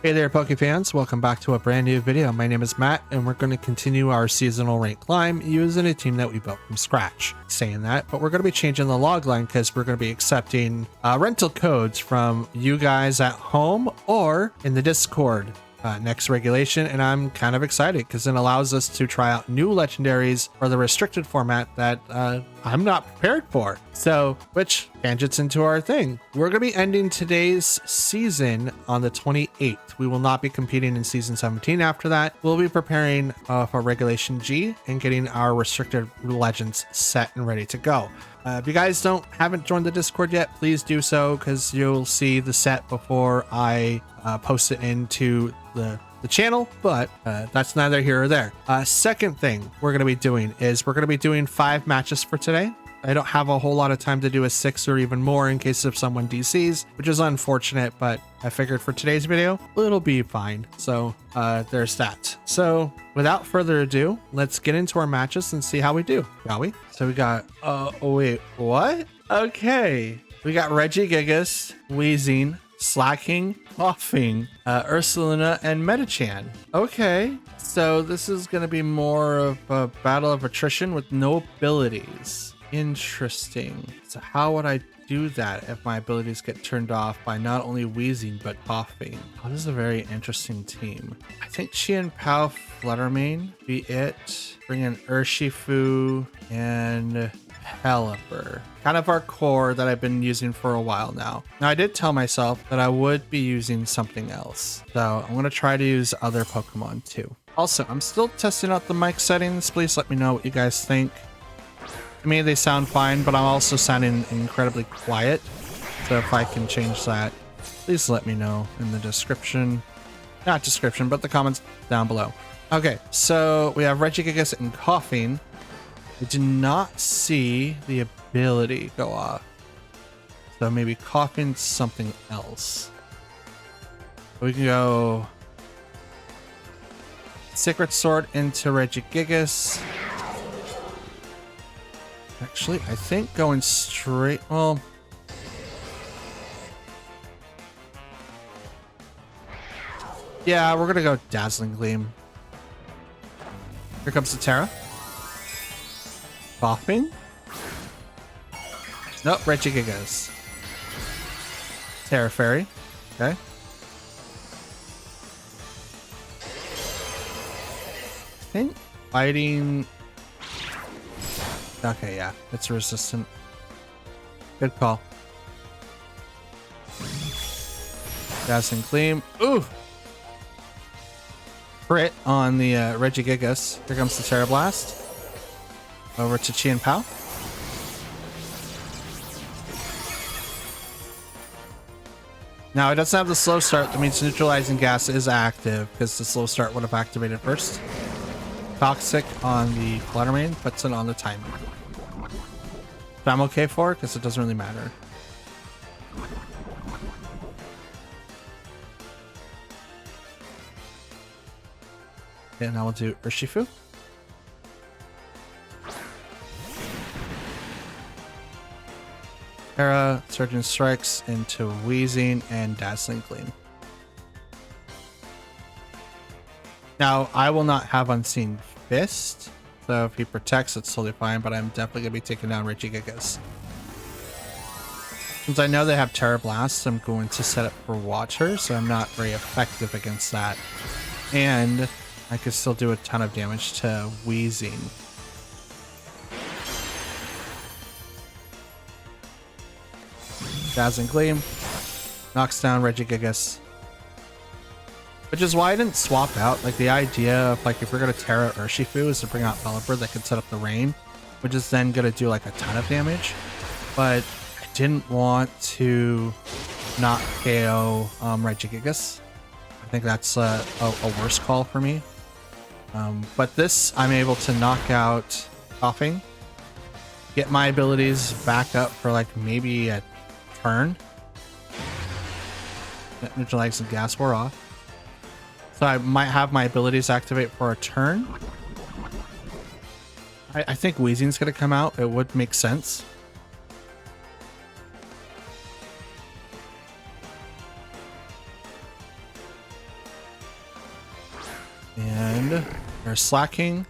Hey there, Poke fans. Welcome back to a brand new video. My name is Matt, and we're going to continue our seasonal rank climb using a team that we built from scratch. Saying that, but we're going to be changing the log line because we're going to be accepting rental codes from you guys at home or in the Discord next regulation, and I'm kind of excited because it allows us to try out new legendaries for the restricted format that I'm not prepared for. So, which tangents into our thing. We're going to be ending today's season on the 28th. We will not be competing in season 17 after that. We'll be preparing for Regulation G and getting our restricted legends set and ready to go. If you guys haven't joined the Discord yet, please do so because you'll see the set before I post it into the channel, but that's neither here or there. Second thing we're going to be doing is we're going to be doing 5 matches for today. I don't have a whole lot of time to do a 6 or even more in case of someone DCs, which is unfortunate, but I figured for today's video, it'll be fine. So there's that. So without further ado, let's get into our matches and see how we do, shall we? So we got, oh wait, what? Okay. We got Regigigas, Wheezing, Slacking, Coughing, Ursulina, and Metachan. Okay, so this is going to be more of a battle of attrition with no abilities. Interesting. So how would I do that if my abilities get turned off by not only Wheezing but Coughing? Oh, this is a very interesting team. I think Qianpao Fluttermane be it. Bring in Urshifu and Pelipper. Kind of our core that I've been using for a while now. Now, I did tell myself that I would be using something else. So I'm going to try to use other Pokemon too. Also, I'm still testing out the mic settings. Please let me know what you guys think. To me, they sound fine, but I'm also sounding incredibly quiet. So if I can change that, please let me know in the description. Not description, but the comments down below. Okay, so we have Regigigas and Coughing. I did not see the ability go off. So maybe Coughing something else. We can go Secret Sword into Regigigas. Actually, I think going straight, well, yeah, we're gonna go Dazzling Gleam. Here comes the Terra. Coughing. Nope, Regigigas. Terra Fairy. Okay. I think fighting. Okay, yeah, it's resistant. Good call. Dazzling Gleam. Ooh! Crit on the Regigigas. Here comes the Terra Blast. Over to Qianpao. Now, it doesn't have the slow start. That means neutralizing gas is active because the slow start would have activated first. Toxic on the Fluttermane puts it on the timer. But I'm okay for it because it doesn't really matter. And now we'll do Urshifu. Terra, Surgeon Strikes into Wheezing and Dazzling Gleam. Now, I will not have Unseen Fist, so if he protects, it's totally fine, but I'm definitely going to be taking down Regigigas. Since I know they have Terra Blast, I'm going to set up for Water, so I'm not very effective against that. And I could still do a ton of damage to Wheezing. Dazzling Gleam knocks down Regigigas. Which is why I didn't swap out. Like, the idea of, like, if we're going to Terra Urshifu is to bring out Pelipper that could set up the rain, which is then going to do, like, a ton of damage. But I didn't want to not KO Regigigas. I think that's a worse call for me. But this, I'm able to knock out Coughing, get my abilities back up for, like, maybe a turn. Neutralize and gas wore off. So I might have my abilities activate for a turn. I think Wheezing's going to come out. It would make sense. And there's slacking.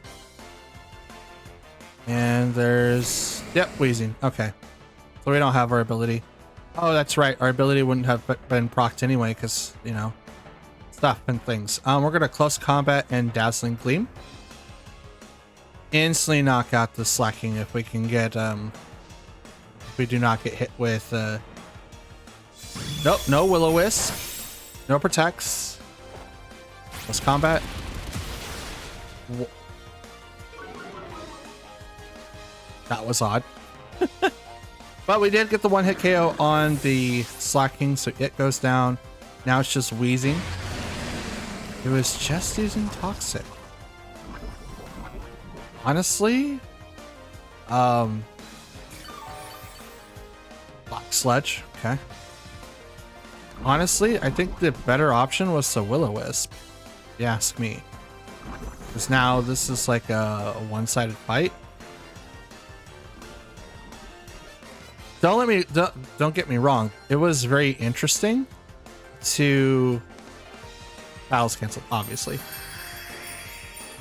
And there's, yep, wheezing. Okay. So we don't have our ability. Oh, that's right. Our ability wouldn't have been procced anyway because, you know, stuff and things. We're going to close combat and dazzling gleam. Instantly knock out the slacking if we can get, if we do not get hit with, nope, no will-o-wisp, no protects. Close combat. That was odd. But we did get the one-hit KO on the slacking, so it goes down. Now it's just wheezing. It was just using toxic. Honestly, black sludge. Okay. Honestly, I think the better option was the will-o-wisp. If you ask me, because now this is like a one-sided fight. Don't get me wrong. It was very interesting to battles canceled, obviously.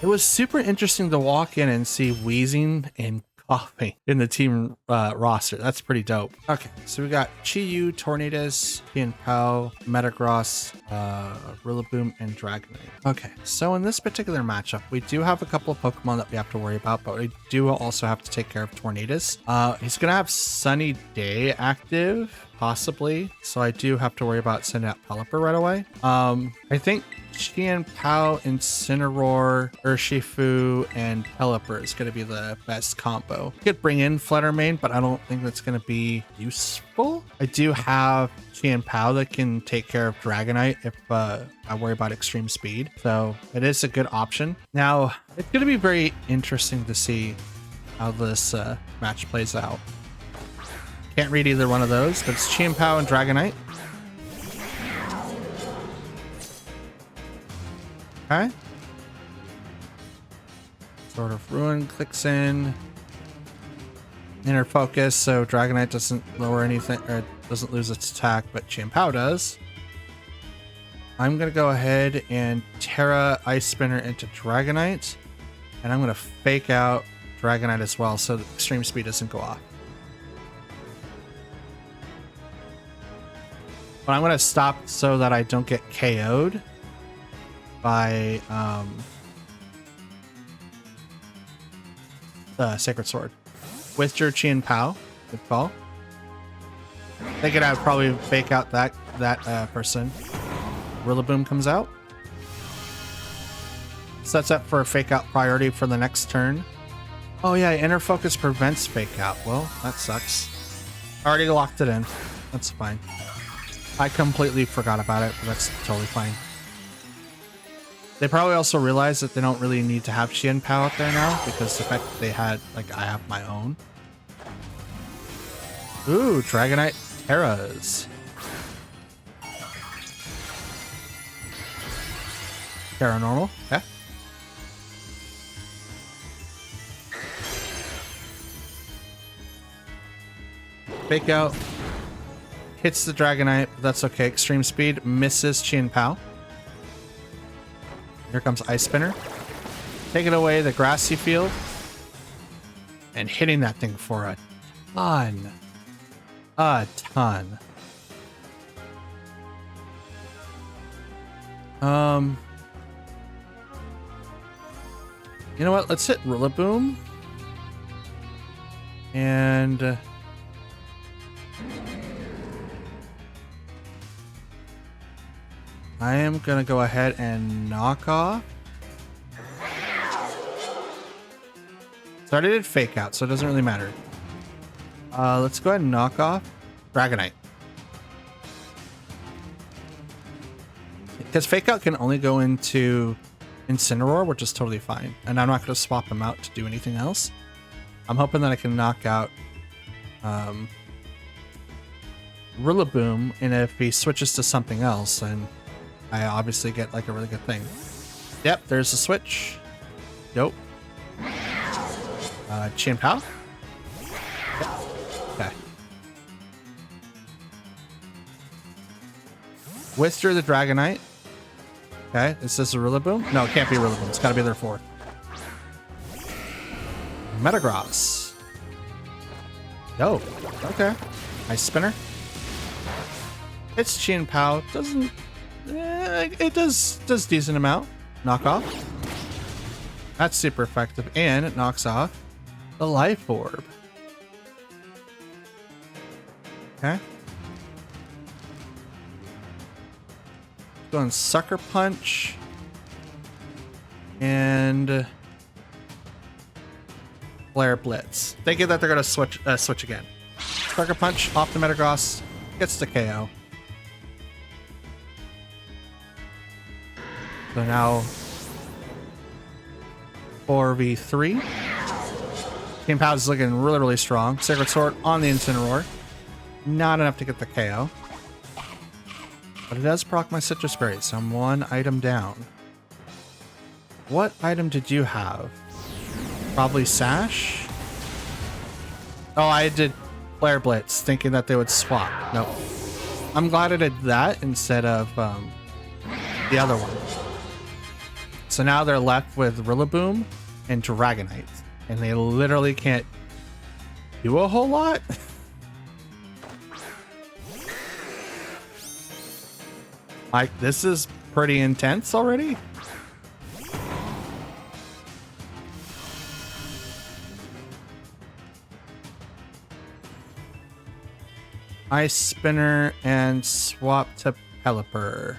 It was super interesting to walk in and see wheezing and coughing in the team roster. That's pretty dope. Okay, so we got Chi-Yu, Tornadus, Tian-Pao, Metagross, Rillaboom, and Dragonite. Okay, so in this particular matchup, we do have a couple of Pokemon that we have to worry about, but we do also have to take care of Tornadus. He's gonna have Sunny Day active, possibly, so I do have to worry about sending out Pelipper right away. I think Tian-Pao, Incineroar, Urshifu, and Pelipper is going to be the best combo. You could bring in Fluttermane, but I don't think that's going to be useful. I do have Tian-Pao that can take care of Dragonite if I worry about extreme speed, so it is a good option. Now, it's going to be very interesting to see how this match plays out. Can't read either one of those, but it's Tian-Pao and Dragonite. Okay. Sort of Ruin clicks in. Inner Focus, so Dragonite doesn't lower anything, or doesn't lose its attack, but Tian-Pao does. I'm going to go ahead and Terra Ice Spinner into Dragonite. And I'm going to fake out Dragonite as well, so the extreme speed doesn't go off. But I'm going to stop so that I don't get KO'd by the Sacred Sword. With your Tian-Pao, good call. Thinking I'd probably fake out that person. Rillaboom comes out. Sets up for a fake out priority for the next turn. Oh yeah, Inner Focus prevents fake out. Well, that sucks. Already locked it in. That's fine. I completely forgot about it, but that's totally fine. They probably also realized that they don't really need to have Tian-Pao out there now because the fact that they had, like, I have my own. Ooh, Dragonite Terras. Terra normal, okay. Fake out. Hits the Dragonite, but that's okay. Extreme speed misses Tian-Pao. Here comes Ice Spinner. Taking away the grassy field. And hitting that thing for a ton. A ton. You know what? Let's hit Rillaboom. And I am going to go ahead and knock off. So I did fake out, so it doesn't really matter. Let's go ahead and knock off Dragonite. Because fake out can only go into Incineroar, which is totally fine. And I'm not going to swap him out to do anything else. I'm hoping that I can knock out Rillaboom, and if he switches to something else, then I obviously get like a really good thing. Yep, there's a switch. Nope. Tian-Pao? Yep. Okay. Whisper the Dragonite. Okay, is this a Rillaboom? No, it can't be a Rillaboom. It's got to be their fourth. Metagross. Oh, okay. Nice spinner. It's Chin Pao. Doesn't... it does decent amount. Knock off. That's super effective. And it knocks off the Life Orb. Okay. Going Sucker Punch. And... Flare Blitz. Thinking that they're going to switch again. Sucker Punch off the Metagross. Gets the KO. So now 4v3. Team Pao is looking really, really strong. Sacred Sword on the Incineroar. Not enough to get the KO. But it does proc my Citrus Berry, so I'm one item down. What item did you have? Probably Sash? Oh, I did Flare Blitz, thinking that they would swap. Nope. I'm glad I did that instead of the other one. So now they're left with Rillaboom and Dragonite. And they literally can't do a whole lot. Like, this is pretty intense already. Ice Spinner and swap to Pelipper.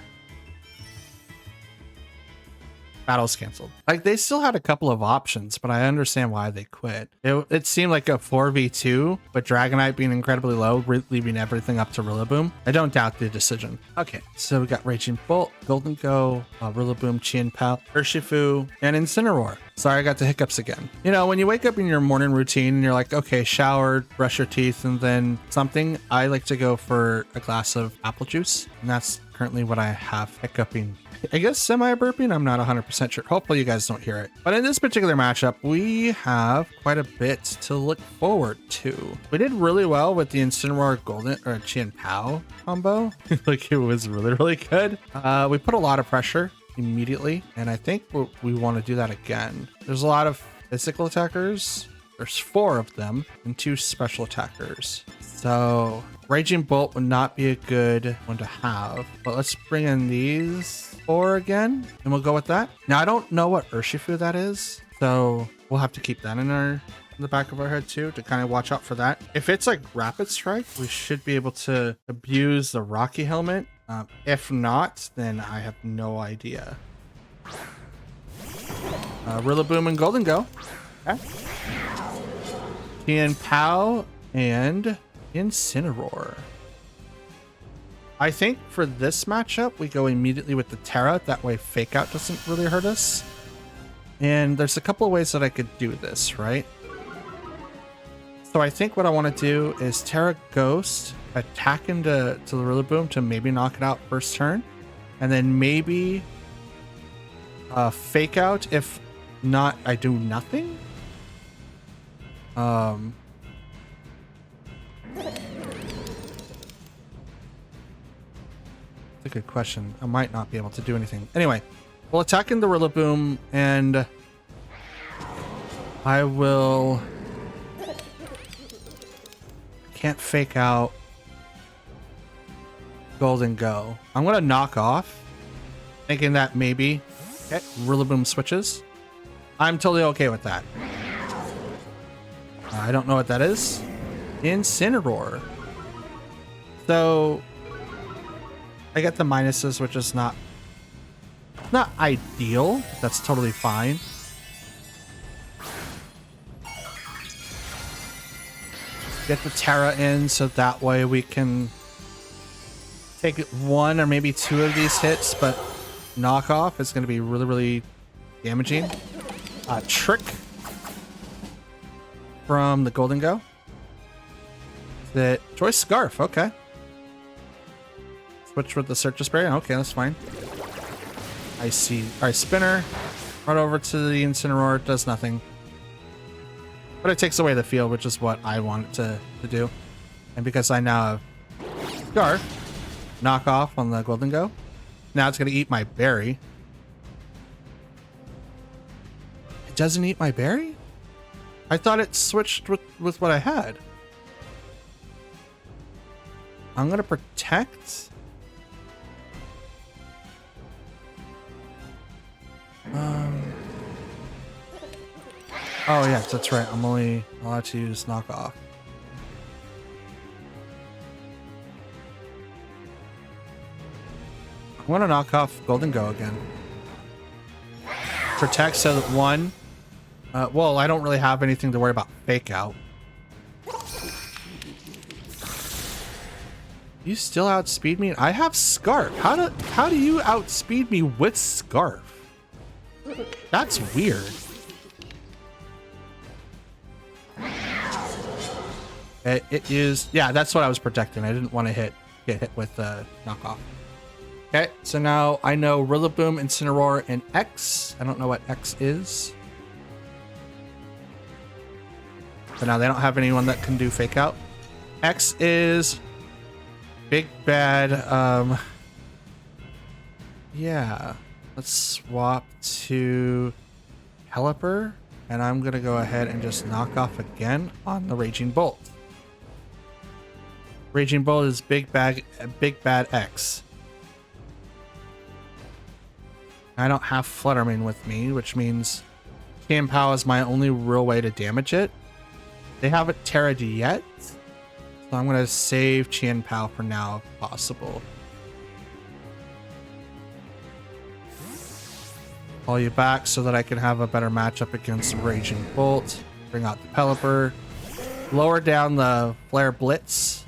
Battle's canceled. Like, they still had a couple of options, but I understand why they quit. It seemed like a 4v2, but Dragonite being incredibly low, leaving everything up to Rillaboom. I don't doubt the decision. Okay, so we got Raging Bolt, Golden Go, Rillaboom, Chien Pao, Urshifu, and Incineroar. Sorry, I got the hiccups again. You know, when you wake up in your morning routine and you're like, okay, shower, brush your teeth, and then something, I like to go for a glass of apple juice. And that's currently what I have hiccuping. I guess semi-burping, I'm not 100% sure. Hopefully you guys don't hear it. But in this particular matchup, we have quite a bit to look forward to. We did really well with the Incineroar Golden or Chien Pao combo. Like, it was really, really good. We put a lot of pressure immediately, and I think we want to do that again. There's a lot of physical attackers. There's 4 of them and 2 special attackers. So Raging Bolt would not be a good one to have, but let's bring in these 4 again and we'll go with that. Now, I don't know what Urshifu that is, so we'll have to keep that in the back of our head too, to kind of watch out for that. If it's like Rapid Strike, we should be able to abuse the Rocky Helmet. If not, then I have no idea. Rillaboom and Golden Go. Okay. Chien Pao and Incineroar. I think for this matchup, we go immediately with the Terra. That way Fake Out doesn't really hurt us. And there's a couple of ways that I could do this, right? So I think what I want to do is Terra Ghost, attack into the Rillaboom to maybe knock it out first turn. And then maybe Fake Out. If not, I do nothing. That's a good question. I might not be able to do anything. Anyway, we'll attack in the Rillaboom, and I will... Can't Fake Out Golden Go. I'm going to knock off, thinking that maybe Rillaboom switches. I'm totally okay with that. I don't know what that is. Incineroar. So I get the minuses, which is not ideal. That's totally fine. Get the Terra in so that way we can take 1 or maybe 2 of these hits, but knockoff is going to be really, really damaging. Trick from the Golden Go. The Choice Scarf, okay. Switch with the Citrus Berry, okay, that's fine. I see. Alright, Spinner. Run over to the Incineroar, does nothing. But it takes away the field, which is what I want it to do. And because I now have Scarf, knock off on the Golden Go. Now it's going to eat my berry. doesn't eat my berry? I thought it switched with what I had. I'm gonna protect. Oh yeah, that's right. I'm only allowed to use knockoff. I want to knock off Golden Go again. Protect so that one. Well, I don't really have anything to worry about fake out. You still outspeed me? I have Scarf. How do you outspeed me with Scarf? That's weird. It is, yeah, that's what I was protecting. I didn't want to get hit with knockoff. Okay, so now I know Rillaboom, Incineroar, and X. I don't know what X is. But now they don't have anyone that can do fake out. X is big bad. Yeah, let's swap to Pelipper, and I'm gonna go ahead and just knock off again on the Raging Bolt. Raging Bolt is big bad X. I don't have Fluttermane with me, which means Tianpao is my only real way to damage it. They haven't Terra'd yet, so I'm going to save Tianpao for now if possible. Call you back so that I can have a better matchup against Raging Bolt. Bring out the Pelipper. Lower down the Flare Blitz.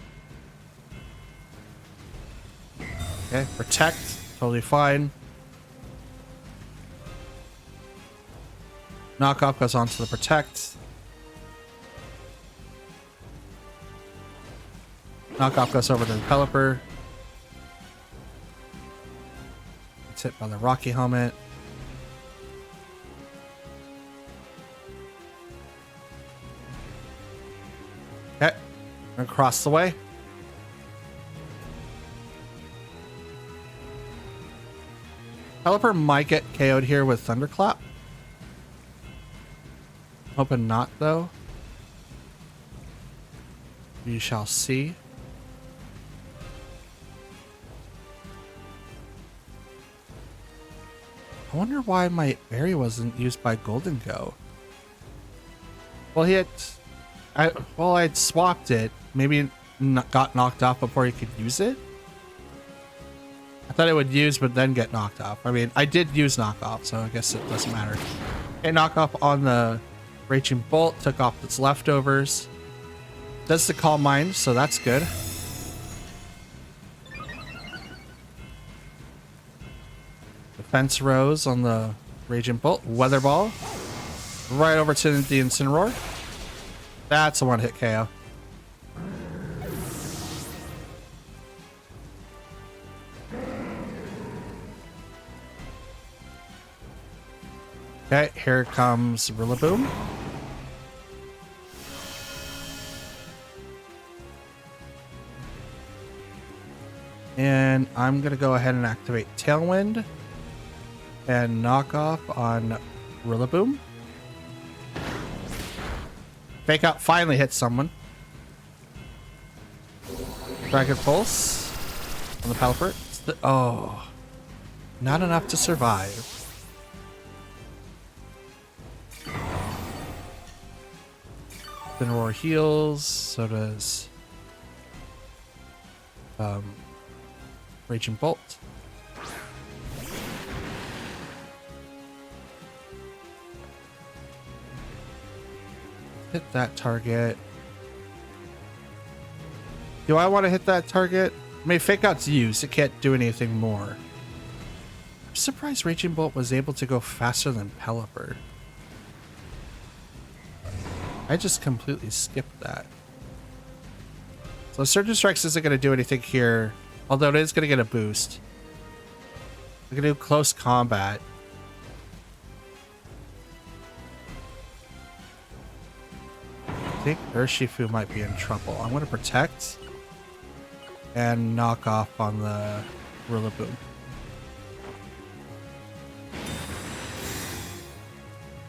Okay, protect. Totally fine. Knockoff goes on to the protect. Knockoff goes over to the Pelipper. It's hit by the Rocky Helmet. Okay, I'm gonna cross the way. Pelipper might get KO'd here with Thunderclap. Hoping not, though. We shall see. I wonder why my berry wasn't used by Golden Go. Well, I'd swapped it. Maybe it got knocked off before you could use it. I thought it would use, but then get knocked off. I mean, I did use knockoff, so I guess it doesn't matter. Okay, knockoff on the Raging Bolt, took off its leftovers. Does the Calm Mind, so that's good. Defense Rose on the Raging Bolt. Weather Ball. Right over to the Incineroar. That's a one-hit KO. Okay, here comes Rillaboom. And I'm going to go ahead and activate Tailwind and knock off on Rillaboom. Fake Out finally hits someone. Dragon Pulse on the Pelipper. Oh, not enough to survive. Incineroar heals, so does Raging Bolt. Hit that target. Do I want to hit that target? I mean, Fake Out's used. It can't do anything more. I'm surprised Raging Bolt was able to go faster than Pelipper. I just completely skipped that. So Surge Strikes isn't going to do anything here, although it is going to get a boost. We're going to do Close Combat. I think Urshifu might be in trouble. I'm going to protect and knock off on the Rillaboom.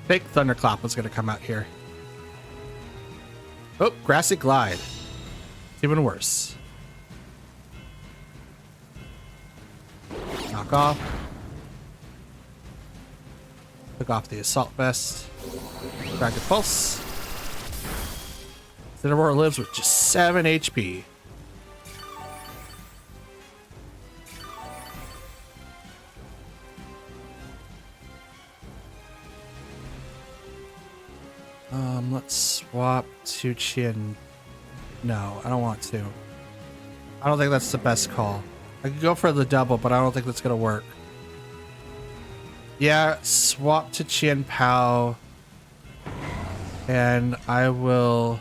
think Thunderclap was going to come out here. Oh, Grassy Glide. It's even worse. Knock off. Took off the Assault Vest. Dragon Pulse. Cineroar lives with just 7 HP. Let's swap to Chin. No, I don't want to. I don't think that's the best call. I could go for the double, but I don't think that's gonna work. Yeah, swap to Chien Pao. And I will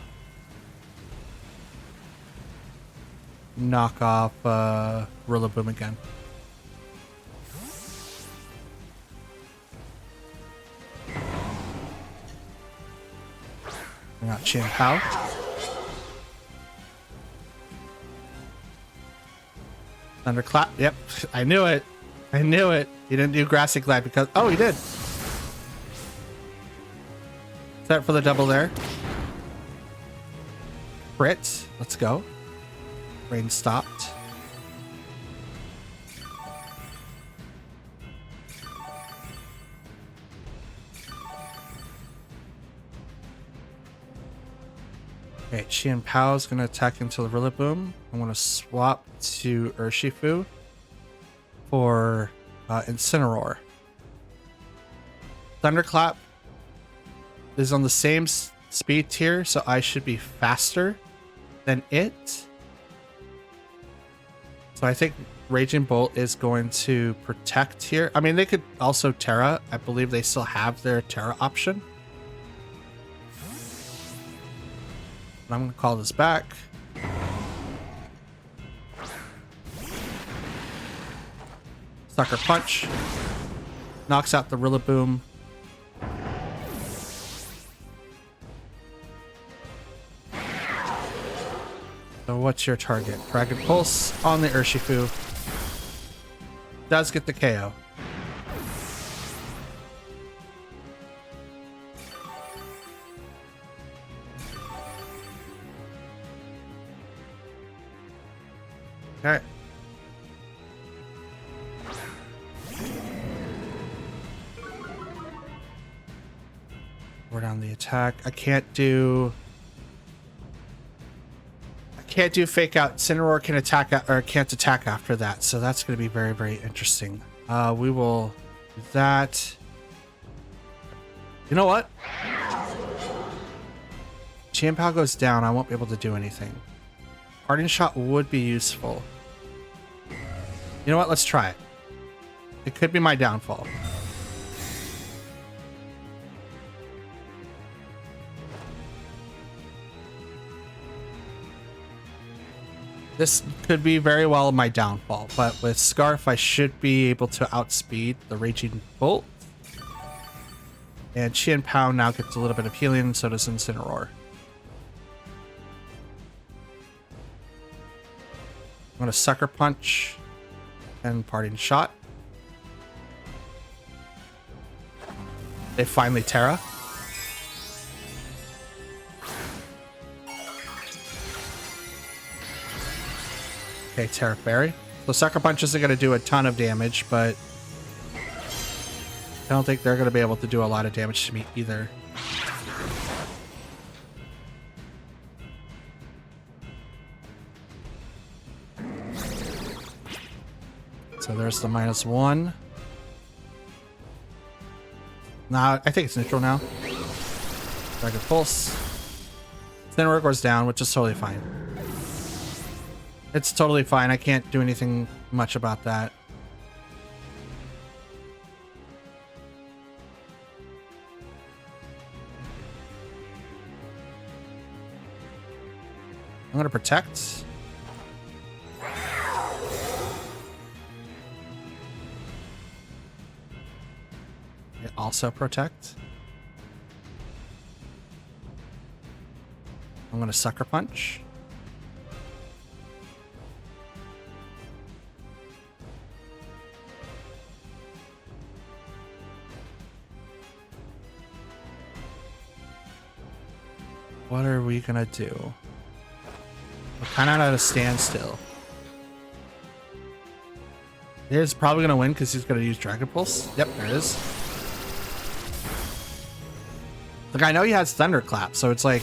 knock off Rillaboom again. I got Chien Pao. Thunderclap. Yep, I knew it. I knew it. He didn't do Grassy Glide because... Oh, he did. Set for the double there. Crit. Let's go. Rain stopped. Okay, Chien Pao is going to attack into the Rillaboom. I'm going to swap to Urshifu for Incineroar. Thunderclap is on the same speed tier, so I should be faster than it. So I think Raging Bolt is going to protect here. I mean, they could also Terra. I believe they still have their Terra option. I'm going to call this back. Sucker Punch. Knocks out the Rillaboom. So what's your target? Dragon Pulse on the Urshifu. Does get the KO. Okay. We're down the attack. I can't do fake out. Incineroar can attack or can't attack after that, so that's going to be very, very interesting. We will do that. You know what? Chien Pao goes down. I won't be able to do anything. Parting Shot would be useful. You know what? Let's try it. It could be my downfall. This could be very well my downfall, but with Scarf, I should be able to outspeed the Raging Bolt. And Chien Pao now gets a little bit of healing, and so does Incineroar. I'm going to Sucker Punch and Parting Shot. They finally Terra. Okay, Terra Fairy. So Sucker Punch isn't going to do a ton of damage, but I don't think they're going to be able to do a lot of damage to me either. So there's the -1. Nah, I think it's neutral now. Dragon Pulse. Incineroar goes down, which is totally fine. It's totally fine. I can't do anything much about that. I'm going to protect. Also protect. I'm going to Sucker Punch. What are we gonna do? We're kind of at a standstill. He's probably gonna win because he's gonna use Dragon Pulse. Yep, there it is. Like, I know he has Thunderclap, so it's like,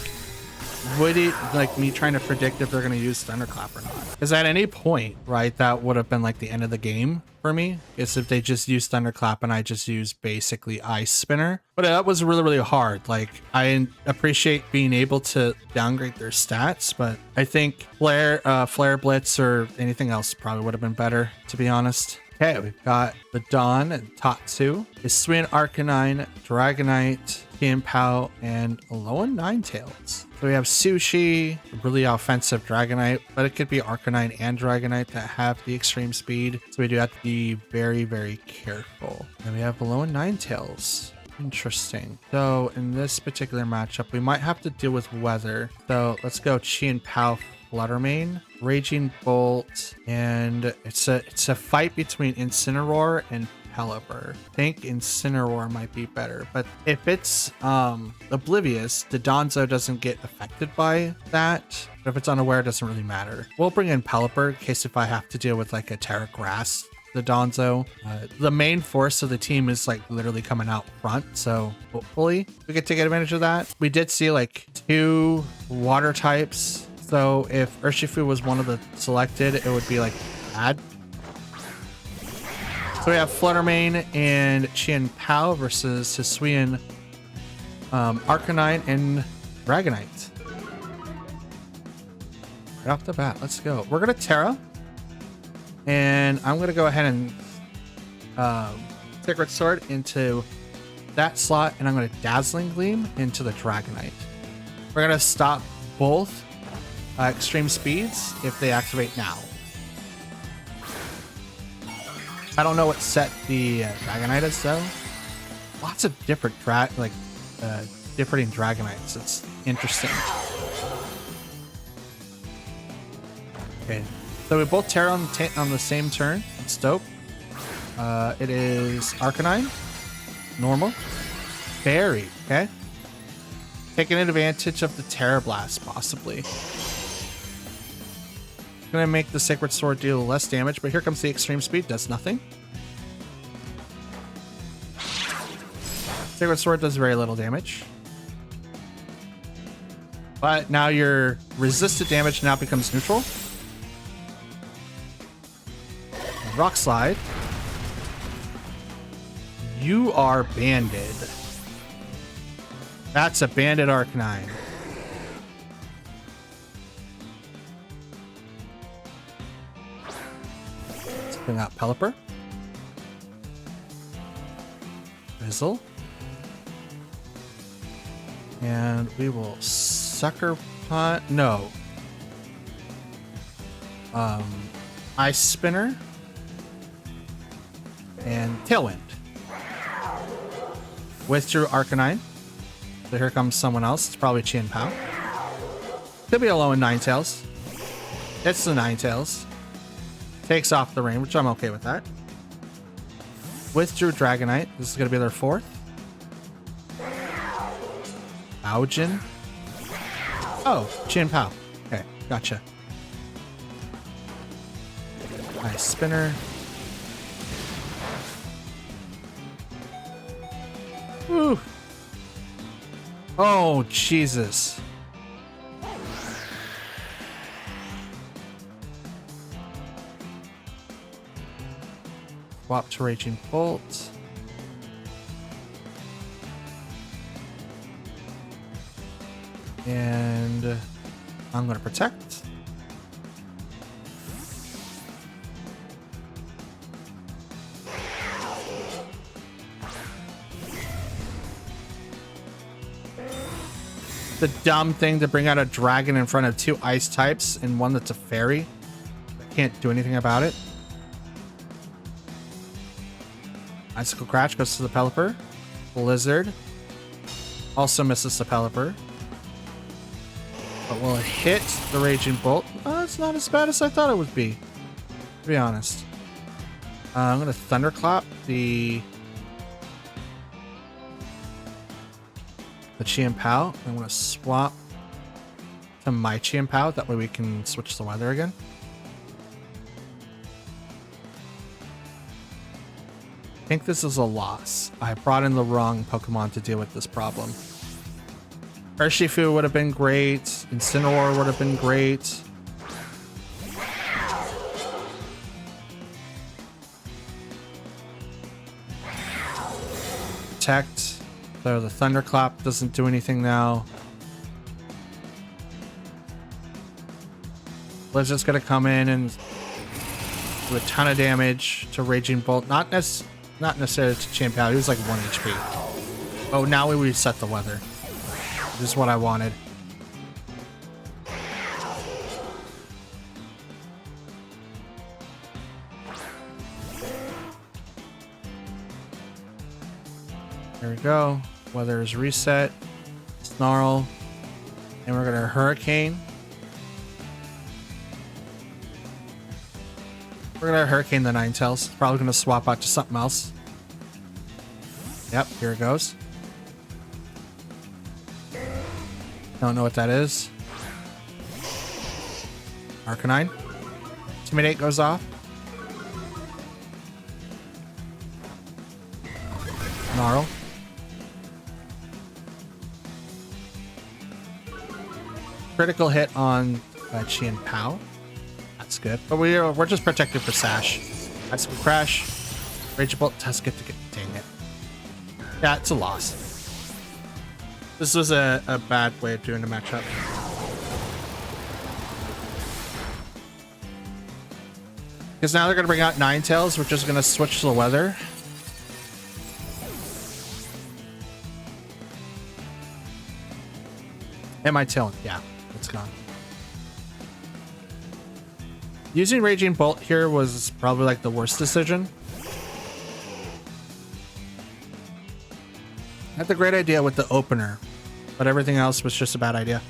would it, like, me trying to predict if they're gonna use Thunderclap or not? Because at any point, right, that would have been like the end of the game for me. Is if they just use Thunderclap and I just use basically Ice Spinner. But that was really, really hard. Like, I appreciate being able to downgrade their stats, but I think Flare Blitz or anything else probably would have been better, to be honest. Okay, we've got the Dawn and Tatsu, Hisuian Arcanine, Dragonite, Tianpao, and Alolan Ninetales. So we have Sushi, really offensive Dragonite, but it could be Arcanine and Dragonite that have the extreme speed. So we do have to be very, very careful. And we have Alolan Ninetales. Interesting. So in this particular matchup, we might have to deal with weather. So let's go Tianpao Fluttermane, Raging Bolt, and it's a fight between Incineroar and Pelipper. I think Incineroar might be better, but if it's Oblivious, the Donzo doesn't get affected by that. But if it's unaware, it doesn't really matter. We'll bring in Pelipper in case if I have to deal with like a Terra Grass, the Donzo. The main force of the team is like literally coming out front, so hopefully we get to take advantage of that. We did see like 2 water types, so if Urshifu was one of the selected, it would be like bad. So we have Fluttermane and Tianpao versus Hisuian Arcanine and Dragonite. Right off the bat, let's go. We're gonna Terra, and I'm gonna go ahead and Sacred Sword into that slot, and I'm gonna Dazzling Gleam into the Dragonite. We're gonna stop both extreme speeds if they activate now. I don't know what set the Dragonite is though. Lots of different differing Dragonites. It's interesting. Okay, so we both Terra on the same turn. It's dope. It is Arcanine, normal, Fairy. Okay, taking advantage of the Terra Blast possibly. Gonna make the Sacred Sword deal less damage, but here comes the extreme speed, does nothing. Sacred Sword does very little damage, but now your resisted damage now becomes neutral. Rock Slide. You are banded. That's a banded Arcanine. Bring out Pelipper. Drizzle. And we will Sucker Punch. No. Ice Spinner. And Tailwind. Withdrew Arcanine. So here comes someone else. It's probably Tianpao. Could be Alolan Ninetales. It's the Ninetales. Takes off the rain, which I'm okay with that. Withdrew Dragonite. This is going to be their 4th. Aujin. Oh, Tianpao. Okay, gotcha. Ice Spinner. Woo. Oh, Jesus. Swap to Raging Bolt. And I'm going to protect. The dumb thing to bring out a dragon in front of 2 ice types and one that's a fairy. I can't do anything about it. Icicle Crash goes to the Pelipper. Blizzard also misses the Pelipper, but will hit the Raging Bolt. It's not as bad as I thought it would be, to be honest. I'm going to Thunderclap the Tianpao. I'm going to swap to my Chimpao. That way we can switch the weather again. I think this is a loss. I brought in the wrong Pokemon to deal with this problem. Urshifu would have been great. Incineroar would have been great. Protect. So the Thunderclap doesn't do anything now. Blizzard's gonna come in and do a ton of damage to Raging Bolt. Not necessarily to Chimpao. He was like 1 HP. Oh, now we reset the weather. This is what I wanted. There we go. Weather is reset. Snarl. And we're gonna Hurricane. We're gonna Hurricane the Ninetales. Probably gonna swap out to something else. Yep, here it goes. Don't know what that is. Arcanine. Intimidate goes off. Snarl. Critical hit on Chimpao. That's good. But we're just protected for Sash. Ice Crash. Rage Bolt does get to get. Dang it. Yeah, it's a loss. This was a bad way of doing the matchup. Because now they're going to bring out Ninetales. We're just going to switch to the weather. Am I telling? Yeah, it's gone. Using Raging Bolt here was probably like the worst decision. I had the great idea with the opener, but everything else was just a bad idea.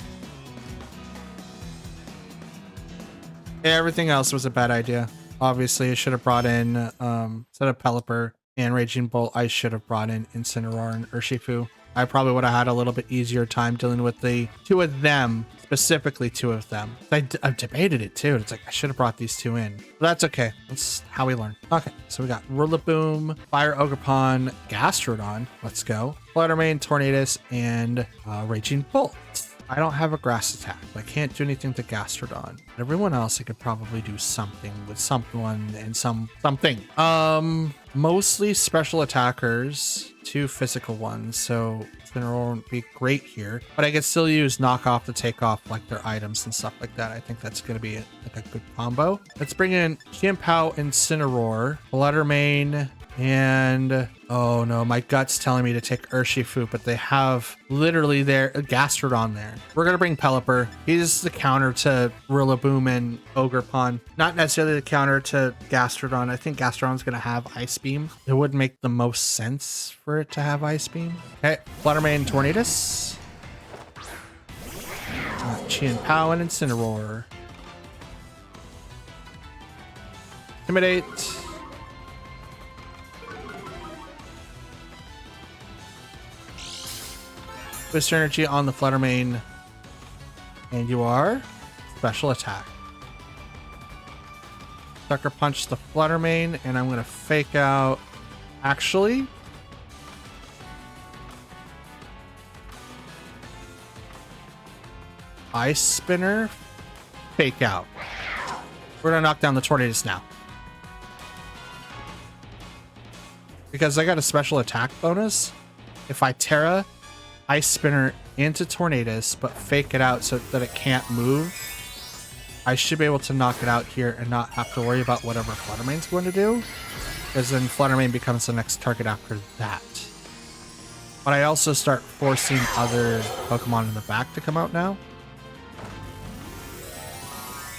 Everything else was a bad idea. Obviously, I should have brought in, instead of Pelipper and Raging Bolt, I should have brought in Incineroar and Urshifu. I probably would have had a little bit easier time dealing with the two of them, specifically two of them. I've debated it too. It's like, I should have brought these two in. But that's okay. That's how we learn. Okay, so we got Rillaboom, Fire Ogerpon, Gastrodon. Let's go. Fluttermane, Tornadus, and Raging Bolt. I don't have a grass attack. I can't do anything to Gastrodon. But everyone else, I could probably do something with someone and something. Mostly special attackers, 2 physical ones. So Incineroar won't be great here, but I could still use knockoff to take off like their items and stuff like that. I think that's going to be like a good combo. Let's bring in Chimpao, Incineroar, Fluttermane, and oh no, my gut's telling me to take Urshifu, but they have literally their Gastrodon there. We're gonna bring Pelipper. He's the counter to Rillaboom and Ogerpon, not necessarily the counter to Gastrodon. I think Gastrodon's gonna have Ice Beam. It would make the most sense for it to have Ice Beam. Okay, Fluttermane, Tornadus, Chimpao, and Incineroar. Intimidate. Boost energy on the Fluttermane, and you are special attack. Sucker Punch the Fluttermane, and I'm going to fake out. Actually, Ice Spinner, fake out. We're going to knock down the Tornadus now. Because I got a special attack bonus. If I Terra Ice Spinner into Tornadus, but fake it out so that it can't move, I should be able to knock it out here and not have to worry about whatever Fluttermane's going to do, because then Fluttermane becomes the next target after that. But I also start forcing other Pokemon in the back to come out now.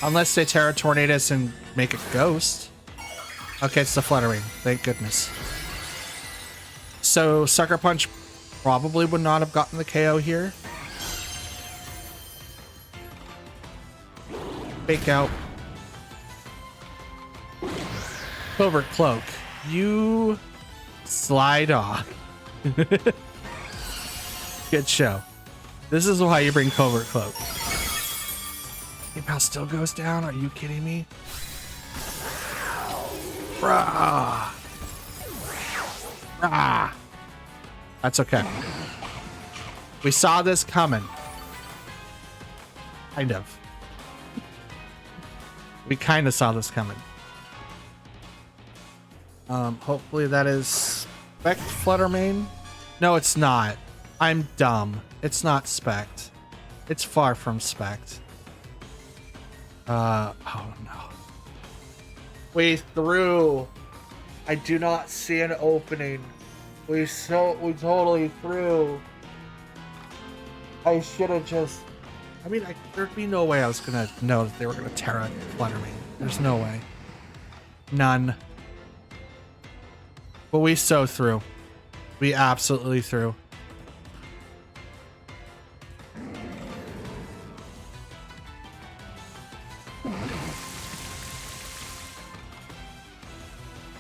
Unless they Terra Tornadus and make it Ghost. Okay, it's the Fluttermane. Thank goodness. So Sucker Punch probably would not have gotten the KO here. Fake out. Covert Cloak. You slide off. Good show. This is why you bring Covert Cloak. PayPal still goes down? Are you kidding me? Bruh. Bruh. That's okay. We saw this coming. Kind of. We kind of saw this coming. Hopefully that is Spect Fluttermane. No, it's not. I'm dumb. It's not Spect. It's far from Spect. Oh no. We threw. I do not see an opening. We totally threw. I should have just. I mean, there'd be no way I was gonna know that they were gonna Terra Fluttermane. There's no way. None. But we so threw. We absolutely threw.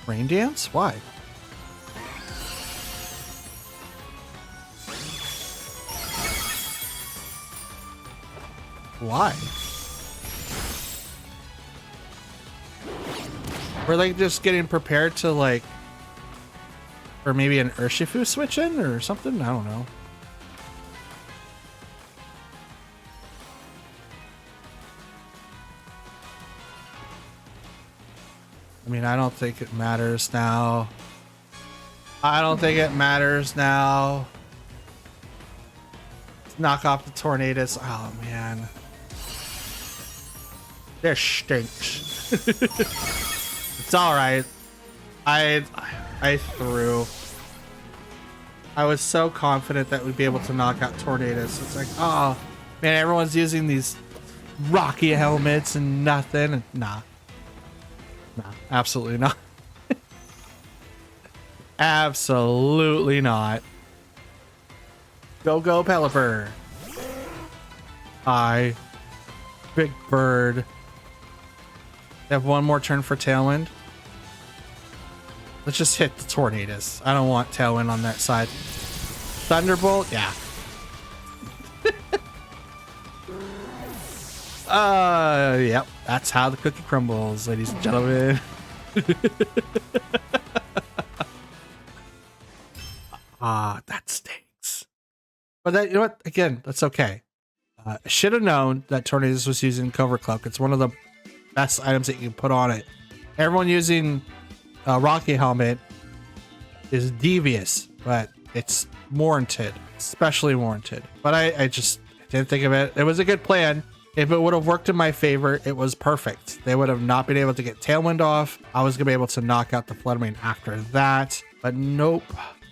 Rain dance? Why? Why? We're like just getting prepared to like, or maybe an Urshifu switch in or something? I don't know. I mean, I don't think it matters now. I don't think it matters now. Let's knock off the Tornadus. Oh man. This stinks. It's alright. I threw. I was so confident that we'd be able to knock out Tornadus. It's like, oh man, everyone's using these rocky helmets and nothing. And nah. Nah, absolutely not. Absolutely not. Go, Pelipper. Hi. Big Bird. They have one more turn for Tailwind. Let's just hit the Tornadus. I don't want Tailwind on that side. Thunderbolt? Yeah. Yep. That's how the cookie crumbles, ladies and gentlemen. That stinks. But that, you know what? Again, that's okay. I should have known that Tornadus was using Cover Cloak. It's one of the best items that you can put on it. Everyone using Rocky Helmet is devious, but it's warranted, especially warranted. But I just didn't think of it. It was a good plan. If it would have worked in my favor, it was perfect. They would have not been able to get Tailwind off. I was going to be able to knock out the Fluttermane after that. But nope,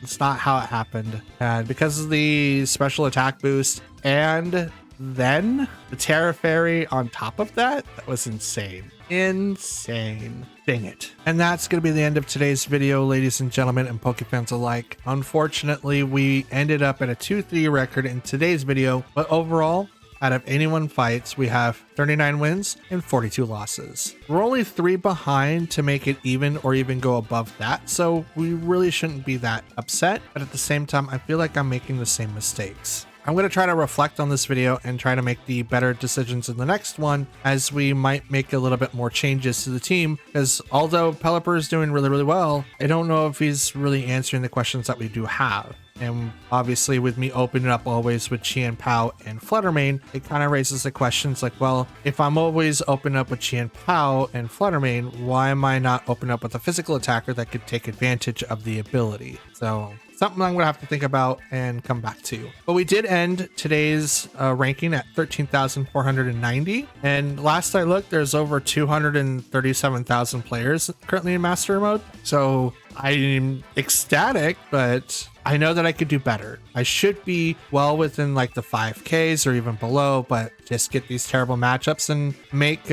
it's not how it happened. And because of the special attack boost and then the Terra Fairy on top of that, that was insane. Insane. Dang it. And that's going to be the end of today's video, ladies and gentlemen, and Pokefans alike. Unfortunately, we ended up at a 2-3 record in today's video, but overall, out of 81 fights, we have 39 wins and 42 losses. We're only 3 behind to make it even or even go above that, so we really shouldn't be that upset. But at the same time, I feel like I'm making the same mistakes. I'm going to try to reflect on this video and try to make the better decisions in the next one, as we might make a little bit more changes to the team, because although Pelipper is doing really, really well, I don't know if he's really answering the questions that we do have. And obviously with me opening up always with Chien-Pao and Fluttermane, it kind of raises the questions like, well, if I'm always opening up with Chien-Pao and Fluttermane, why am I not opening up with a physical attacker that could take advantage of the ability? So something I'm gonna have to think about and come back to. But we did end today's ranking at 13,490, and last I looked, there's over 237,000 players currently in Master Mode. So I'm ecstatic, but I know that I could do better. I should be well within like the 5Ks or even below, but just get these terrible matchups and make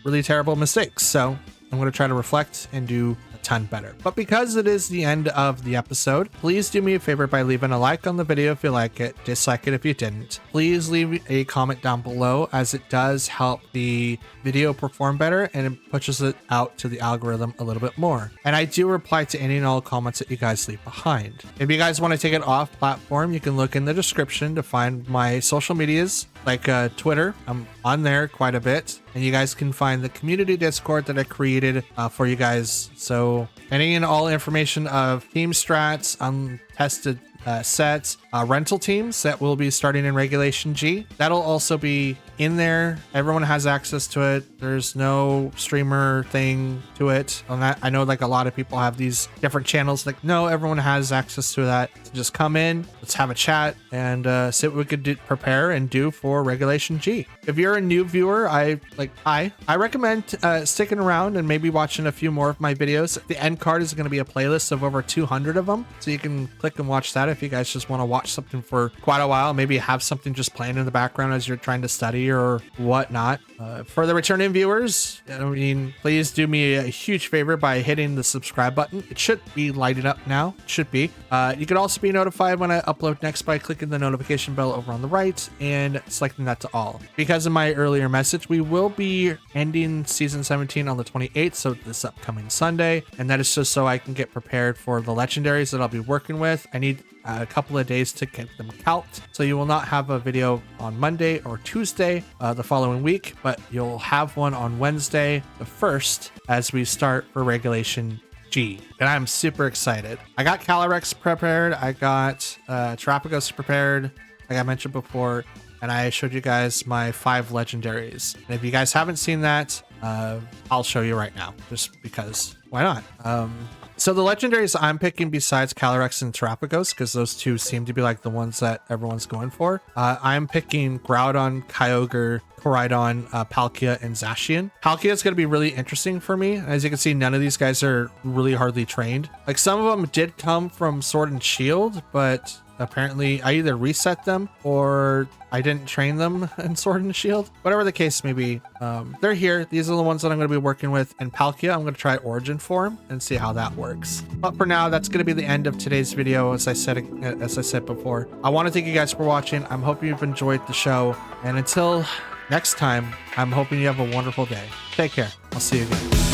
really terrible mistakes. So I'm going to try to reflect and do a ton better. But because it is the end of the episode, please do me a favor by leaving a like on the video if you like it, dislike it if you didn't. Please leave a comment down below, as it does help the video perform better and it pushes it out to the algorithm a little bit more. And I do reply to any and all comments that you guys leave behind. If you guys want to take it off platform, you can look in the description to find my social medias like Twitter. I'm on there quite a bit, and you guys can find the community Discord that I created for you guys. So any and all information of team strats, untested sets, rental teams that will be starting in Regulation G. That'll also be in there. Everyone has access to it. There's no streamer thing to it. On that, I know like a lot of people have these different channels. Like, no, everyone has access to that. So just come in, let's have a chat, and see what we could prepare and do for Regulation G. If you're a new viewer, I recommend sticking around and maybe watching a few more of my videos. The end card is going to be a playlist of over 200 of them, so you can click and watch that if you guys just want to watch something for quite a while. Maybe have something just playing in the background as you're trying to study or whatnot. For the returning viewers, I mean, please do me a huge favor by hitting the subscribe button. It should be lighting up now. It should be. You can also be notified when I upload next by clicking the notification bell over on the right and selecting that to all. Because of my earlier message, we will be ending season 17 on the 28th, so this upcoming Sunday, and that is just so I can get prepared for the legendaries that I'll be working with. I need a couple of days to get them calced, so you will not have a video on Monday or Tuesday the following week, but you'll have one on Wednesday the 1st as we start for Regulation G, and I'm super excited. I got Calyrex prepared, I got Terapagos prepared, like I mentioned before, and I showed you guys my 5 legendaries. And if you guys haven't seen that, I'll show you right now, just because why not? So the legendaries I'm picking besides Calyrex and Terapagos, because those two seem to be like the ones that everyone's going for, I'm picking Groudon, Kyogre, Koraidon, Palkia, and Zacian. Palkia is going to be really interesting for me. As you can see, none of these guys are really hardly trained. Like, some of them did come from Sword and Shield, but apparently I either reset them or I didn't train them in Sword and Shield. Whatever the case may be, they're here. These are the ones that I'm going to be working with. And Palkia, I'm going to try Origin form and see how that works. But for now, that's going to be the end of today's video. As I said before, I want to thank you guys for watching. I'm hoping you've enjoyed the show. And until next time, I'm hoping you have a wonderful day. Take care. I'll see you again.